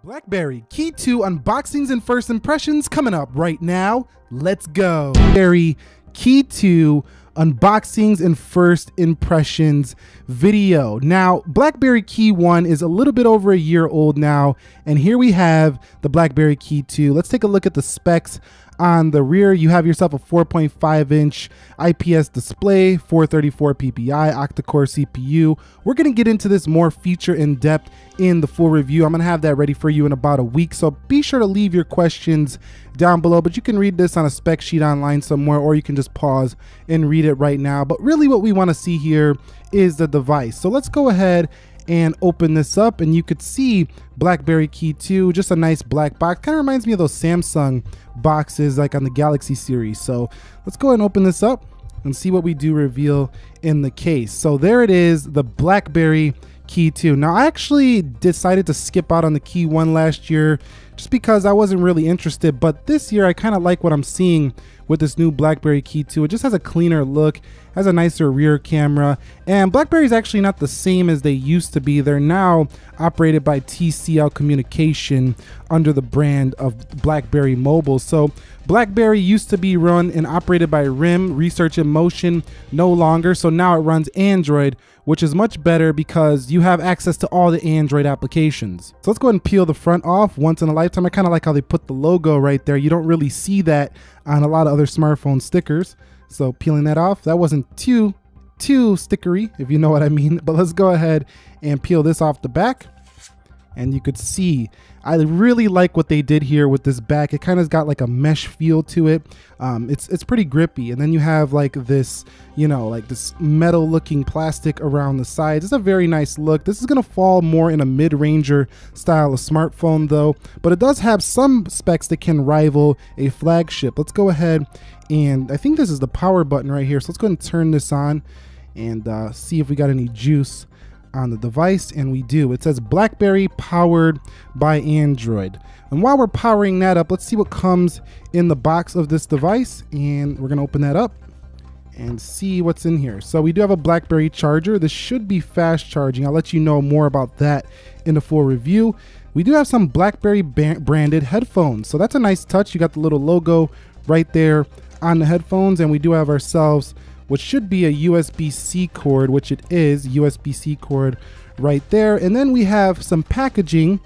BlackBerry KEY2 unboxings and first impressions coming up right now. Let's go. BlackBerry KEY2 unboxings and first impressions video. Now, BlackBerry KEY1 is a little bit over a year old now, and here we have the BlackBerry KEY2. Let's take a look at the specs. On the rear, you have yourself a 4.5-inch IPS display, 434 PPI, octa-core CPU. We're gonna get into this more feature in depth in the full review. I'm gonna have that ready for you in about a week, so be sure to leave your questions down below, but you can read this on a spec sheet online somewhere, or you can just pause and read it right now. But really what we wanna see here is the device. So let's go ahead and open this up, and you could see BlackBerry KEY2, just a nice black box. Kind of reminds me of those Samsung boxes like on the Galaxy series. So let's go ahead and open this up and see what we do reveal in the case. So there it is, the BlackBerry KEY2. Now I actually decided to skip out on the KEY1 last year just because I wasn't really interested, but this year I kind of like what I'm seeing with this new BlackBerry KEY2. It just has a cleaner look, has a nicer rear camera, and BlackBerry is actually not the same as they used to be. They're now operated by TCL Communication under the brand of BlackBerry Mobile. So BlackBerry used to be run and operated by RIM, Research in Motion, no longer. So now it runs Android, which is much better because you have access to all the Android applications. So let's go ahead and peel the front off. Once in a lifetime. I kind of like how they put the logo right there. You don't really see that on a lot of other smartphone stickers. So peeling that off, that wasn't too stickery, if you know what I mean. But let's go ahead and peel this off the back. And you could see, I really like what they did here with this back. It kind of got like a mesh feel to it. It's pretty grippy. And then you have like this, you know, like this metal looking plastic around the sides. It's a very nice look. This is gonna fall more in a mid-ranger style of smartphone though, but it does have some specs that can rival a flagship. Let's go ahead, and I think this is the power button right here. So let's go ahead and turn this on and see if we got any juice on the device, and we do. It says BlackBerry powered by Android. And while we're powering that up, let's see what comes in the box of this device, and we're gonna open that up and see what's in here. So we do have a BlackBerry charger. This should be fast charging. I'll let you know more about that in the full review. We do have some BlackBerry branded headphones, so that's a nice touch. You got the little logo right there on the headphones, and we do have ourselves which should be a USB-C cord, which it is, USB-C cord right there. And then we have some packaging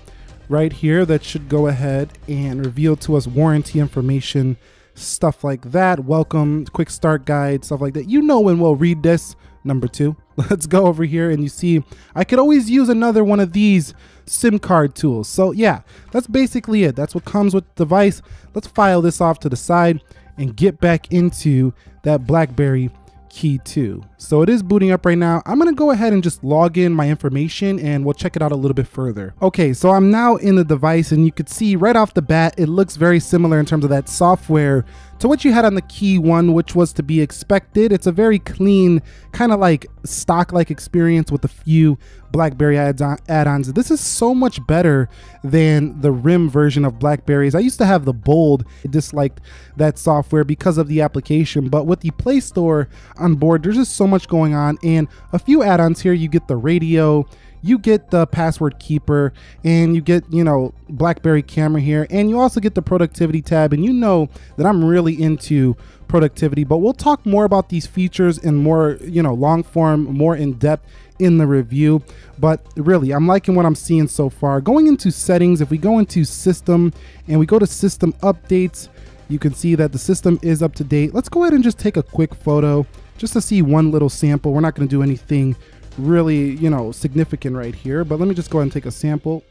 right here that should go ahead and reveal to us warranty information, stuff like that. Welcome, quick start guide, stuff like that. You know when we'll read this. Number 2, let's go over here, and you see, I could always use another one of these SIM card tools. So yeah, that's basically it. That's what comes with the device. Let's file this off to the side and get back into that BlackBerry KEY2. So it is booting up right now. I'm gonna go ahead and just log in my information and we'll check it out a little bit further. Okay, so I'm now in the device, and you could see right off the bat, it looks very similar in terms of that software to what you had on the KEY1, which was to be expected. It's a very clean, kind of like stock-like experience with a few BlackBerry add-ons. This is so much better than the RIM version of BlackBerries. I used to have the Bold. I disliked that software because of the application, but with the Play Store on board, there's just so much going on, and a few add-ons here. You get the radio, you get the password keeper, and you get, you know, BlackBerry camera here, and you also get the productivity tab. And you know that I'm really into productivity, but we'll talk more about these features in more, you know, long form, more in depth in the review. But really, I'm liking what I'm seeing so far. Going into settings, if we go into system and we go to system updates, you can see that the system is up to date. Let's go ahead and just take a quick photo just to see one little sample. We're not going to do anything really, you know, significant right here, but let me just go ahead and take a sample,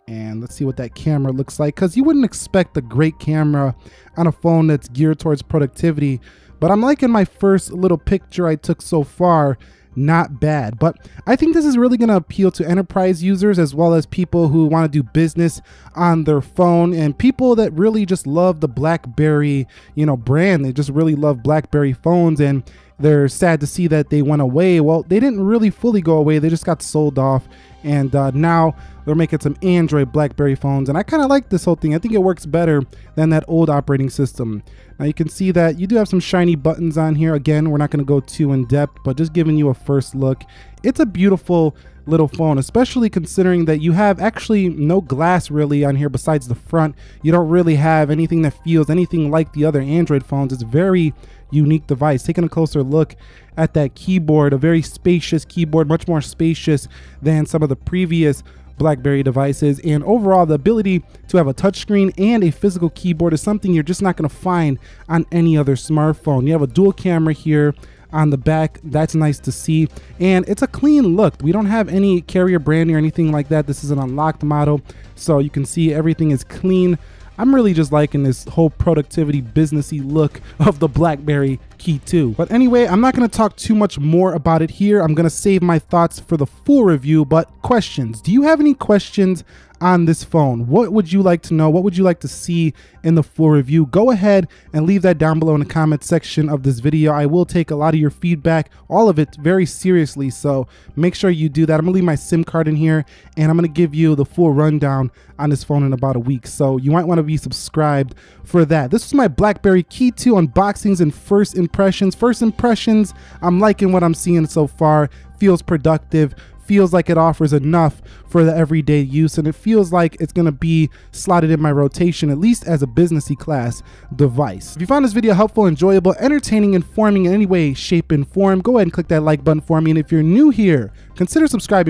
and let's see what that camera looks like, because you wouldn't expect a great camera on a phone that's geared towards productivity. But I'm liking my first little picture I took so far. Not bad, but I think this is really going to appeal to enterprise users as well as people who want to do business on their phone, and people that really just love the BlackBerry, you know, brand. They just really love BlackBerry phones, and they're sad to see that they went away. Well, they didn't really fully go away. They just got sold off, and now they're making some Android BlackBerry phones, and I kind of like this whole thing. I think it works better than that old operating system. Now you can see that you do have some shiny buttons on here. Again, we're not going to go too in depth, but just giving you a first look It's a beautiful little phone, especially considering that you have actually no glass really on here besides the front. You don't really have anything that feels anything like the other Android phones. It's a very unique device. Taking a closer look at that keyboard, a very spacious keyboard, much more spacious than some of the previous BlackBerry devices, and overall the ability to have a touchscreen and a physical keyboard is something you're just not going to find on any other smartphone. You have a dual camera here on the back. That's nice to see, and it's a clean look. We don't have any carrier branding or anything like that. This is an unlocked model, so you can see everything is clean. I'm really just liking this whole productivity businessy look of the BlackBerry KEY2. But anyway, I'm not going to talk too much more about it here. I'm going to save my thoughts for the full review. But questions, do you have any questions on this phone? What would you like to know? What would you like to see in the full review? Go ahead and leave that down below in the comment section of this video. I will take a lot of your feedback, all of it, very seriously, so make sure you do that. I'm gonna leave my SIM card in here, and I'm gonna give you the full rundown on this phone in about a week, so you might want to be subscribed for that. This was my BlackBerry KEY2 unboxings and first impressions. I'm liking what I'm seeing so far. Feels productive, feels like it offers enough for the everyday use, and it feels like it's going to be slotted in my rotation, at least as a businessy class device. If you found this video helpful, enjoyable, entertaining, informing in any way, shape, and form, go ahead and click that like button for me. And if you're new here, consider subscribing.